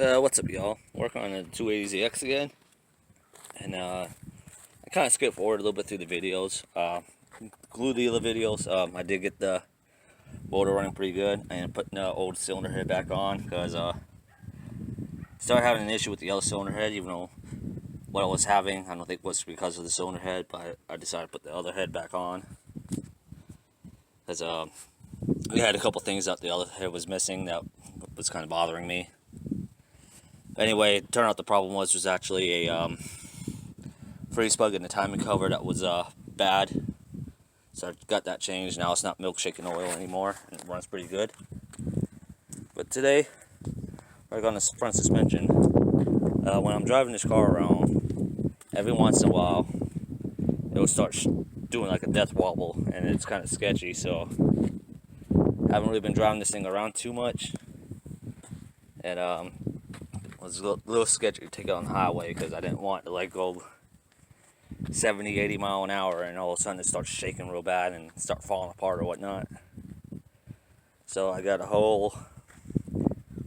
What's up, y'all? Working on the 280ZX again, and I kind of skipped forward a little bit through the videos. Glue the other videos. I did get the motor running pretty good, and putting the old cylinder head back on because started having an issue with the other cylinder head. Even though what I was having, I don't think was because of the cylinder head, but I decided to put the other head back on because we had a couple things that the other head was missing that was kind of bothering me. Anyway, it turned out the problem was actually a freeze plug in the timing cover that was bad. So I got that changed. Now it's not milkshaking oil anymore, and it runs pretty good. But today, we're on the front suspension. When I'm driving this car around, every once in a while, it'll start doing like a death wobble, and it's kind of sketchy. So I haven't really been driving this thing around too much, and it was a little sketchy to take it on the highway because I didn't want to like go 70, 80 mile an hour and all of a sudden it starts shaking real bad and start falling apart or whatnot. So I got a whole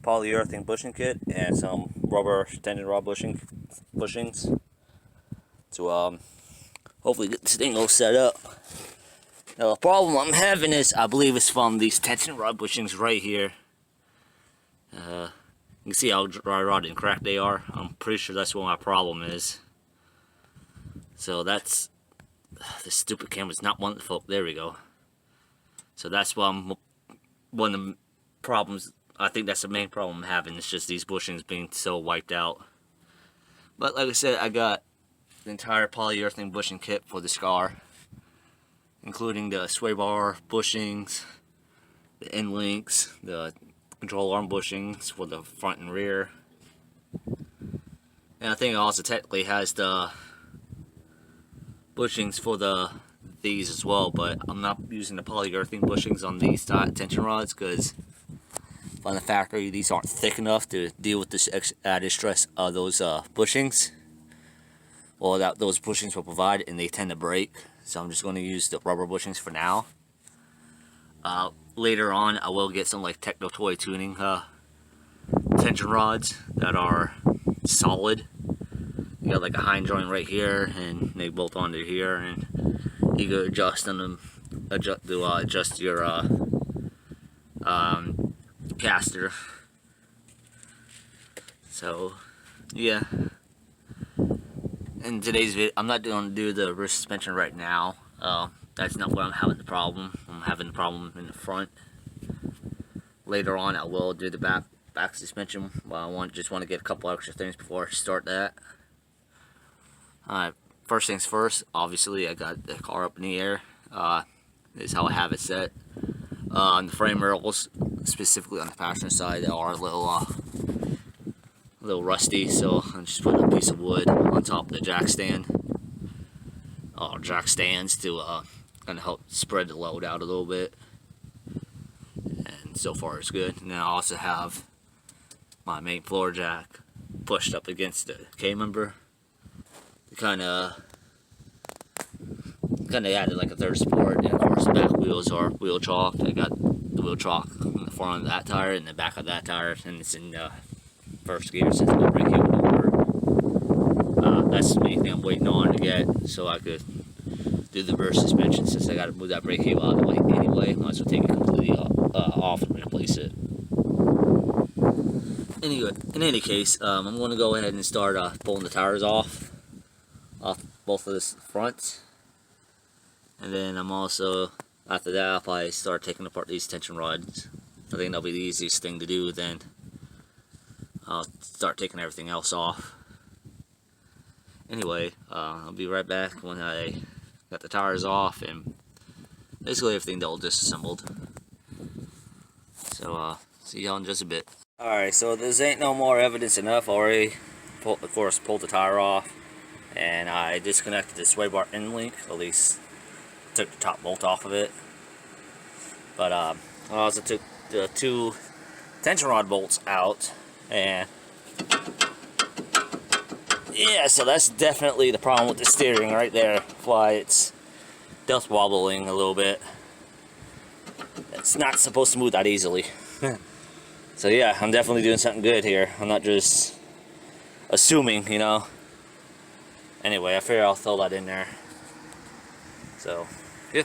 polyurethane bushing kit and some rubber tension rod bushings to hopefully get this thing all set up. Now the problem I'm having is, I believe it's from these tension rod bushings right here. You can see how dry rotted and cracked they are. I'm pretty sure that's what my problem is. So that's, this stupid camera's not wanting to focus. There we go. So that's why one of the problems, I think that's the main problem I'm having. It's just these bushings being so wiped out. But like I said, I got the entire polyurethane bushing kit for this car, including the sway bar bushings, the end links, the control arm bushings for the front and rear, and I think it also technically has the bushings for these as well, but I'm not using the polyurethane bushings on these tension rods because from the factory these aren't thick enough to deal with this added stress of those bushings, or that those bushings will provide, and they tend to break. So I'm just going to use the rubber bushings for now. Later on, I will get some like Techno Toy tuning tension rods that are solid. You got like a hind joint right here, and they bolt onto here, and you can adjust them, adjust your caster. So yeah. In today's video, I'm not going to do the rear suspension right now. That's not where I'm having the problem. I'm having the problem in the front. Later on, I will do the back suspension. But I just want to get a couple extra things before I start that. Alright, first things first. Obviously, I got the car up in the air. This is how I have it set. On the frame rails, specifically on the passenger side, they are a little rusty. So I'm just putting a piece of wood on top of the jack stand, or jack stands, to kind of help spread the load out a little bit. And so far it's good. And then I also have my main floor jack pushed up against the K-member. Kind of added like a third support. And of course the back wheels are wheel chalked. I got the wheel chalk in the front of that tire and the back of that tire, and it's in first gear since my brake cable don't work. That's the main thing I'm waiting on to get, so I could do the rear suspension. Since I got to move that brake cable out of the way anyway, I might as well take it completely off and replace it. Anyway, in any case, I'm going to go ahead and start pulling the tires off both of the fronts, and then I'm also, after that, I'll probably start taking apart these tension rods. I think that'll be the easiest thing to do. Then I'll start taking everything else off. Anyway, I'll be right back when I got the tires off and basically everything all disassembled. So, see y'all in just a bit. Alright, so this ain't no more evidence enough. I already, of course, pulled the tire off, and I disconnected the sway bar end link, at least took the top bolt off of it. But I also took the two tension rod bolts out, and yeah, so that's definitely the problem with the steering right there. Why it's death wobbling a little bit. It's not supposed to move that easily. So yeah, I'm definitely doing something good here. I'm not just assuming, you know. Anyway, I figure I'll throw that in there. So, yeah.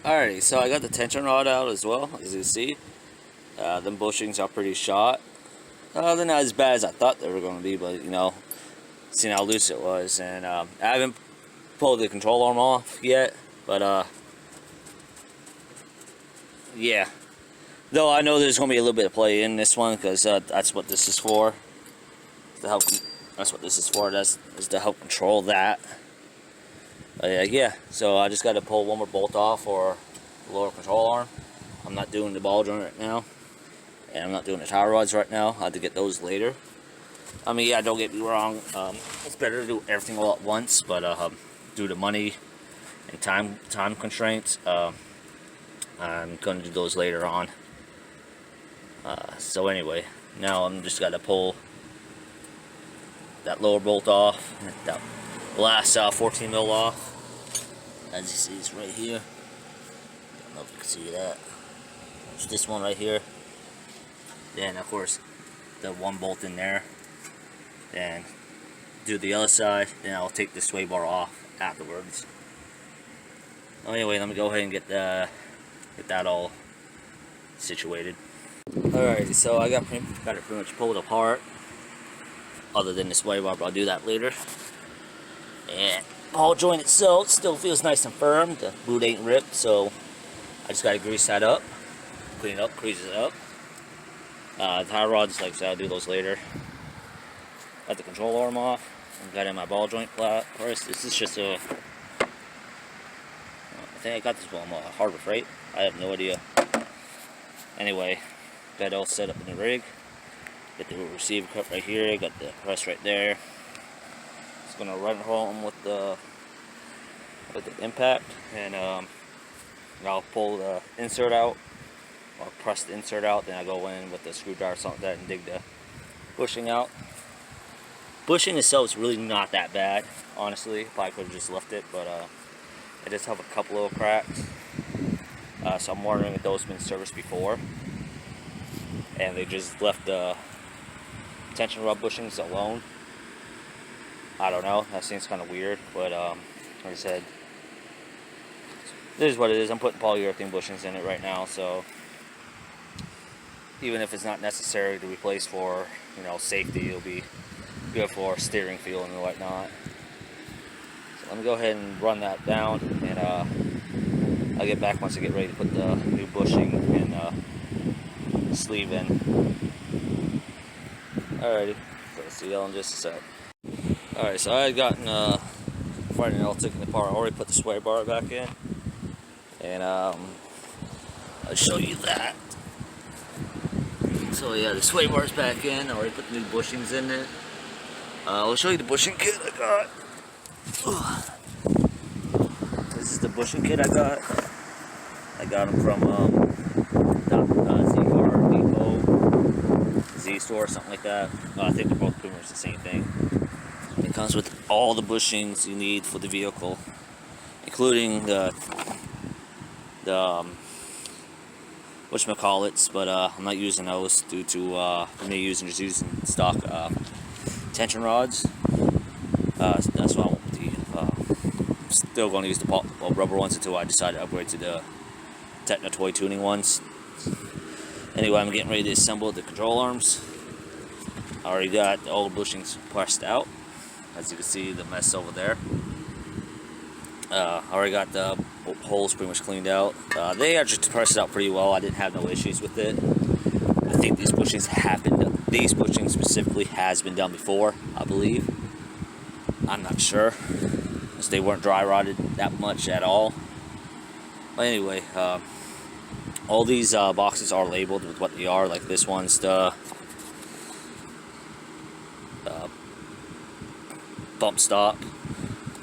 Alrighty, so I got the tension rod out as well, as you see. Them bushings are pretty shot. They're not as bad as I thought they were going to be, but you know, seeing how loose it was. And I haven't pulled the control arm off yet, but yeah. Though I know there's going to be a little bit of play in this one, because that's what this is for. To help, that's what this is for, is to help control that. Yeah, so I just got to pull one more bolt off for the lower control arm. I'm not doing the ball joint right now, and I'm not doing the tie rods right now. I have to get those later. I mean, yeah, don't get me wrong, it's better to do everything all at once, but due to money and time constraints, I'm going to do those later on. So anyway, now I'm just got to pull that lower bolt off, that last 14 mil off. As you see, it's right here. Don't know if you can see that. It's this one right here. Then of course the one bolt in there. Then do the other side. Then I'll take the sway bar off afterwards. Anyway, let me go ahead and get that all situated. Alright, so I got it pretty much pulled apart. Other than the sway bar, but I'll do that later. And ball joint itself still feels nice and firm. The boot ain't ripped, so I just gotta grease that up, clean it up, grease it up. Tie rods, like I said, I'll do those later. Got the control arm off. I've got in my ball joint first. This is just I think I got this one Harbor Freight. I have no idea. Anyway, got it all set up in the rig. Get the receiver cup right here. Got the press right there. Just gonna run home with the impact, and I'll pull the insert out, or press the insert out. Then I go in with the screwdriver or something like that and dig the bushing out. Bushing itself is really not that bad, honestly. Probably could have just left it, but I just have a couple little cracks. So I'm wondering if those have been serviced before, and they just left the tension rod bushings alone. I don't know. That seems kind of weird, but like I said, this is what it is. I'm putting polyurethane bushings in it right now, so even if it's not necessary to replace for, you know, safety, it'll be good for steering feel and whatnot. So let me go ahead and run that down, and I'll get back once I get ready to put the new bushing and sleeve in. Alrighty, so see y'all in just a sec. Alright, so I had gotten Friday night all taken apart. I already put the sway bar back in, and I'll show you that. So yeah, the sway bar's back in. I already put the new bushings in it. I'll show you the bushing kit I got. This is the bushing kit I got. I got them from Z store, something like that. I think they're both pretty much the same thing. It comes with all the bushings you need for the vehicle, including the whatchamacallits, but I'm not using those due to me just using stock tension rods. That's why I'm still going to use the rubber ones until I decide to upgrade to the Techno toy tuning ones. Anyway, I'm getting ready to assemble the control arms. I already got all the bushings pressed out. As you can see, the mess over there. I already got the holes pretty much cleaned out. They actually pressed it out pretty well. I didn't have no issues with it. I think these bushings have been done. These bushings specifically has been done before, I believe. I'm not sure, because they weren't dry rotted that much at all. But anyway, all these boxes are labeled with what they are. Like this one's the bump stop.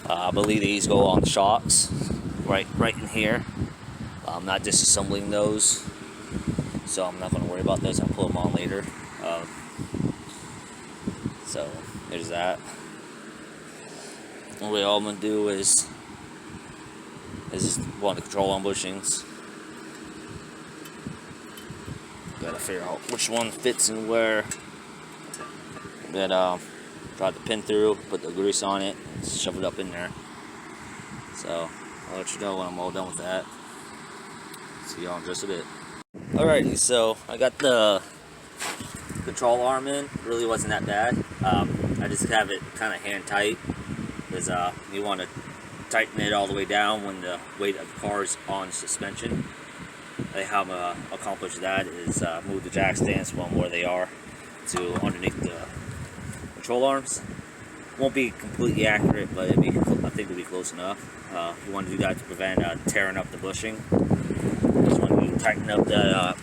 I believe these go on shocks right in here. I'm not disassembling those, so I'm not going to worry about those. I'll pull them on later. So there's that. What all I'm going to do is just want the control on bushings. to figure out which one fits in where. Then drive the pin through, put the grease on it, shove it up in there. So I'll let you know when I'm all done with that. See y'all in just a bit. Alrighty, so I got the control arm in. Really wasn't that bad. I just have it kind of hand tight because you want to tighten it all the way down when the weight of the car is on suspension. How I'm accomplish that is move the jack stands from where they are to underneath the control arms. Won't be completely accurate, but I think it'll be close enough. You want to do that to prevent tearing up the bushing. Just when you tighten up the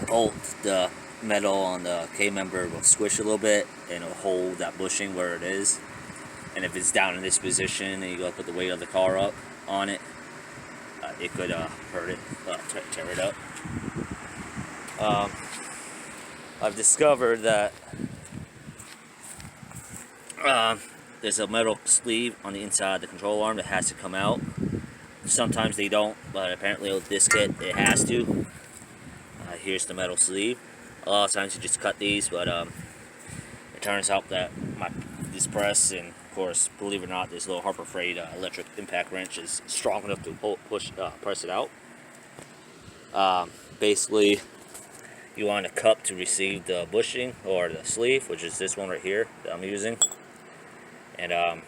bolt, the metal on the K-member will squish a little bit and it'll hold that bushing where it is. And if it's down in this position and you go put the weight of the car up on it, it could hurt it, tear it up. I've discovered that there's a metal sleeve on the inside of the control arm that has to come out. Sometimes they don't, but apparently with this kit it has to. Here's the metal sleeve. A lot of times you just cut these, but it turns out that this press, and of course, believe it or not, this little Harbor Freight electric impact wrench is strong enough to press it out. Basically, you want a cup to receive the bushing or the sleeve, which is this one right here that I'm using. And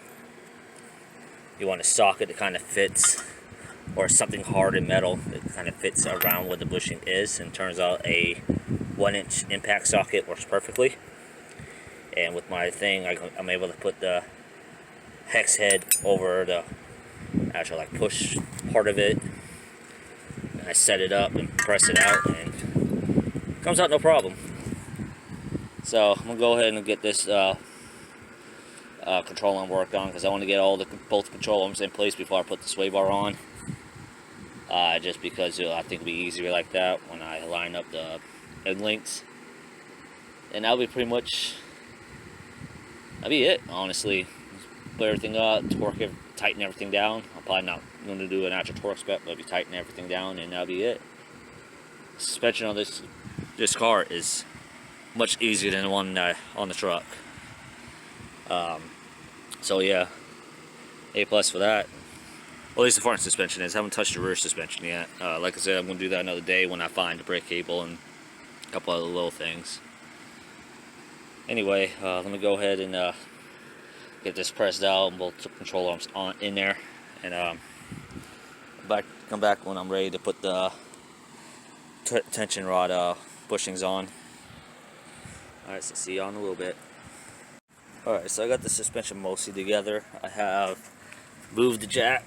you want a socket that kind of fits, or something hard in metal that kind of fits around where the bushing is. And turns out a 1-inch impact socket works perfectly. And with my thing, I'm able to put the hex head over the actual push part of it. And I set it up and press it out, and it comes out no problem. So I'm gonna go ahead and get this control arm worked on, because I want to get both control arms in place before I put the sway bar on. Just because I think it'll be easier like that when I line up the end links. And that'll be pretty much it, honestly. Put everything up, torque it, tighten everything down. I'm probably not going to do an actual torque spec, but I'll be tightening everything down, and that'll be it. Suspension on this car is much easier than the one on the truck. So yeah, A+ for that. Well, at least the front suspension is. I haven't touched the rear suspension yet. Like I said, I'm going to do that another day when I find the brake cable and a couple other little things. Anyway, let me go ahead and get this pressed out and both control arms in there, and come back when I'm ready to put the tension rod bushings on. Alright, so see you in a little bit. Alright, so I got the suspension mostly together. I have moved the jack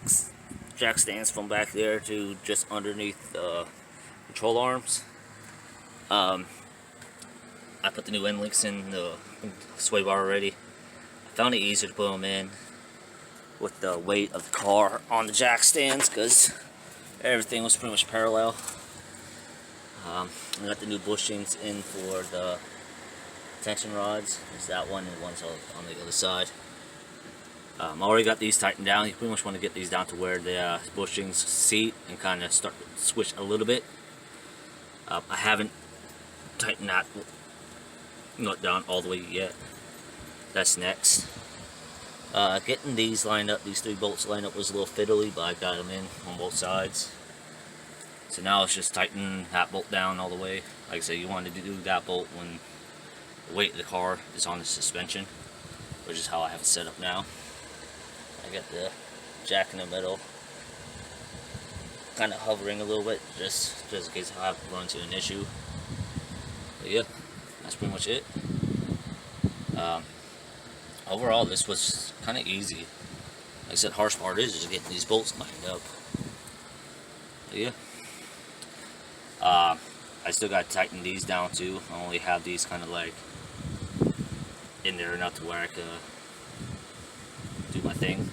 stands from back there to just underneath the control arms. I put the new end links in the sway bar already. I found it easier to put them in with the weight of the car on the jack stands, because everything was pretty much parallel. I got the new bushings in for the tension rods. There's that one, and one's on the other side. I already got these tightened down. You pretty much want to get these down to where the bushings seat and kind of start to switch a little bit. I haven't tightened that nut down all the way yet. That's next. Getting these lined up, these 3 bolts lined up, was a little fiddly, but I got them in on both sides. So now it's just tightening that bolt down all the way. Like I said, you want to do that bolt when the weight of the car is on the suspension, which is how I have it set up now. I got the jack in the middle, kind of hovering a little bit, just in case I have to run into an issue. But yeah, that's pretty much it. Overall, this was kind of easy. Like I said, harsh part is just getting these bolts lined up. But yeah. I still got to tighten these down too. I only have these kind of like in there enough to where I can do my thing.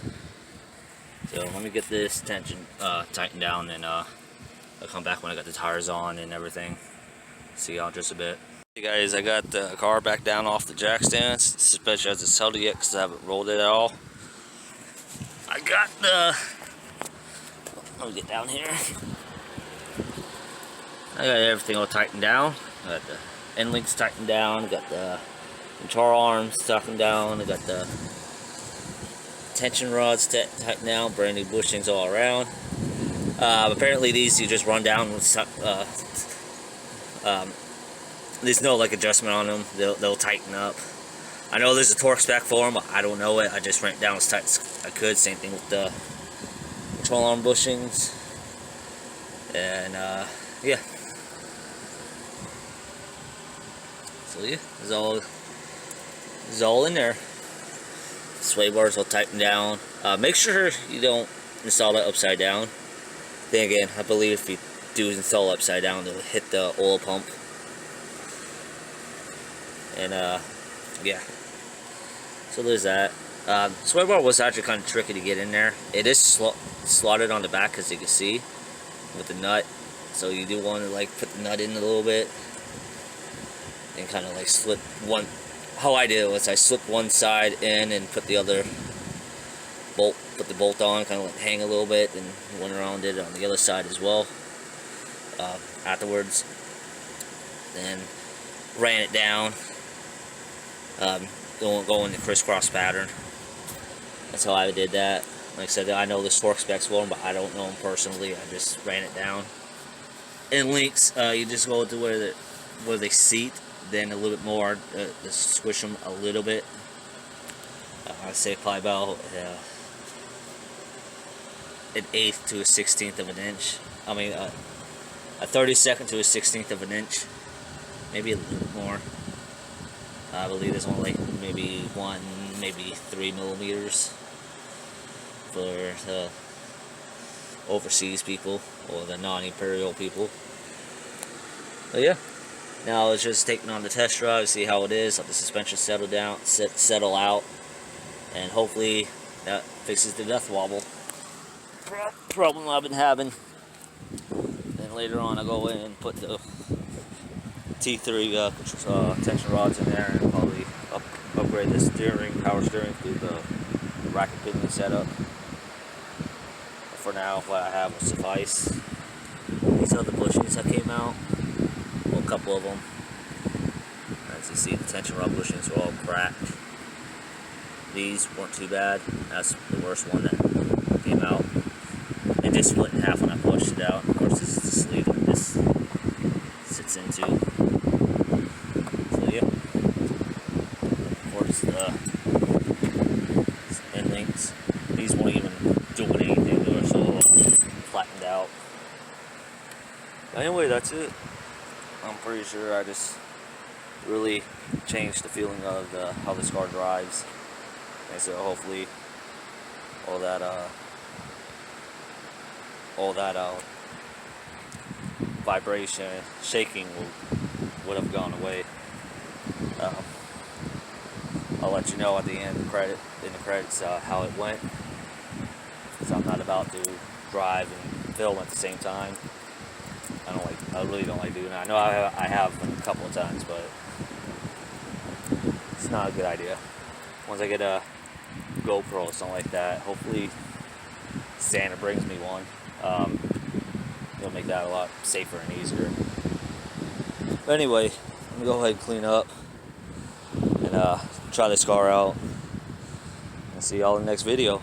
So let me get this tension tightened down, and I'll come back when I got the tires on and everything. See y'all in just a bit. Hey guys, I got the car back down off the jack stands. The suspension hasn't settled yet because I haven't rolled it at all. I got the... Let me get down here. I got everything all tightened down. Got the end links tightened down. Got the control arms tightened down. I got the tension rods tightened down. Brand new bushings all around. Apparently these you just run down with there's no like adjustment on them. They'll tighten up. I know there's a torque spec for them, but I don't know it. I just ran it down as tight as I could. Same thing with the control arm bushings. And yeah. So yeah, it's all in there. Sway bars will tighten down. Make sure you don't install it upside down. Then again, I believe if you do install upside down, it'll hit the oil pump. And yeah. So there's that. Sway bar was actually kind of tricky to get in there. It is slotted on the back, as you can see, with the nut. So you do want to like put the nut in a little bit and kind of like slip one. How I did it was I slipped one side in and put the other bolt, put the bolt on, kind of like hang a little bit, and went around it on the other side as well. Afterwards, then ran it down, going the crisscross pattern. That's how I did that. Like I said, I know the torque specs for them, but I don't know them personally. I just ran it down. And links, you just go to where they seat, then a little bit more, just squish them a little bit. I'd say probably about an 1/8 to a 1/16 of an inch. I mean, a 32nd to a 1/16 of an inch, maybe a little bit more. I believe there's only like maybe 3 millimeters for the overseas people or the non-imperial people. But yeah, now it's just taking on the test drive, see how it is, let the suspension settle out, and hopefully that fixes the death wobble problem I've been having. Then later on I go in and put the T3 tension rods in there and probably upgrade the power steering through the racket pinion setup. But for now, what I have will suffice. These other bushings that came out, well, a couple of them. As you see, the tension rod bushings are all cracked. These weren't too bad. That's the worst one that came out. It just split in half when I pushed it out. Of course, this is the sleeve that this sits into. So yeah. Of course, the end links. These weren't even doing anything. They were so flattened out. But anyway, that's it. I'm pretty sure I just really changed the feeling of how this car drives. And so hopefully all that vibration, shaking would have gone away. I'll let you know at the end in the credits how it went, because I'm not about to drive and film at the same time. I really don't like doing that. I know I have a couple of times, but it's not a good idea. Once I get a GoPro or something like that, hopefully Santa brings me one. It'll make that a lot safer and easier. But anyway, I'm gonna go ahead and clean up and try this car out, and see y'all in the next video.